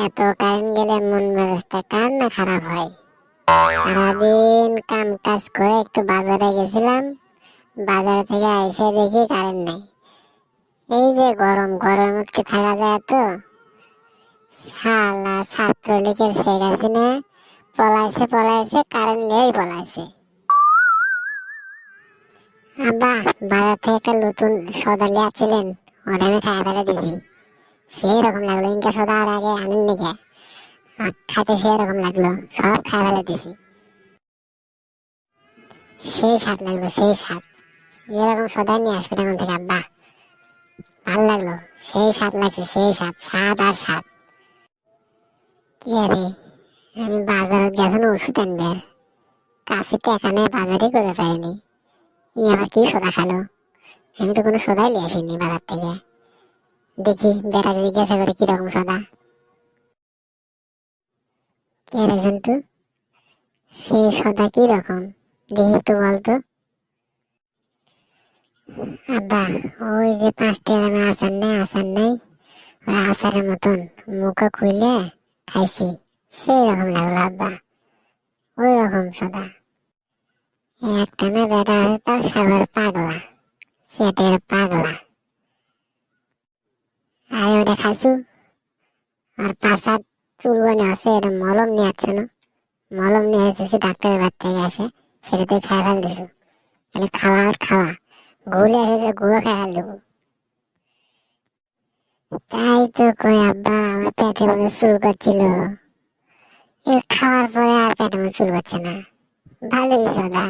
এত কারেন্ট গেলে মন মেজাজটা কার না খারাপ হয়। সারাদিন কাম কাজ করে একটু বাজারে গেছিলাম, বাজার থেকে এসে দেখি কারেন্ট নেই। এই যে গরম, গরমের মধ্যে থাকা যায় তো। শালা ছাত্রলীগের শেখ হাসিনা পলাইছে কারেন্ট নিয়েই পলাইছে। আব্বা, বাজার থেকে একটা নতুন সদা লিয়াছিলেন, ওটা আমি খাই ফেলে দিছি। সেই রকম লাগলো, ইনকা সদা আর আগে আনেন নিকে, খাইতে সেই রকম লাগলো, সব খাই ফেলে দিছি। সেই স্বাদ লাগলো, সেই স্বাদ। এরকম সদা নিয়ে আসবে তখন থেকে আব্বা, ভাল লাগলো। সেই স্বাদ লাগছে, সেই স্বাদ, স্বাদ আর স্বাদ। কি আরে, আমি বাজারে গেছিলাম ওষুধ আনবে, কাছে টাকা নেই, বাজারে করে পারিনি। ই আবার কি সোদা খালো, আমি তো কোনো সোদাই নিয়ে আসিনি বাজার থেকে। দেখি বেটাকে জিজ্ঞাসা করে কিরকম সোদা। কে রে জন্তু, সেই সোদা কিরকম দেখি একটু বলতো। আব্বা, ওই যে 5 টাকা দামের আচার নাই, ওই আচারের মতন মুখে খুইলে খাইছি, সেই রকম লাগলো আব্বা, ওই রকম সোদা। একটা না বেটা আছে তার সাগর পাগলা, সেটের পাগলা। আর ওটা খাইছু, আর পাশার চুলবনে আছে, এটা মলম নিয়ে আসছে না, মলম নিয়ে এসেছি ডাক্তারের বাড়ি থেকে আসে, সেটা তুই খাই ফেল দিছু। তাহলে খাওয়া আর খাওয়া, গুলে এসে গুঁড়ো খাই ফেল দেবো। তাই তো কই আব্বা, আমার পেটে মনে চুল করছিল, এর খাওয়ার পরে আর পেটে মনে চুল করছে না। ভালোই সোদা।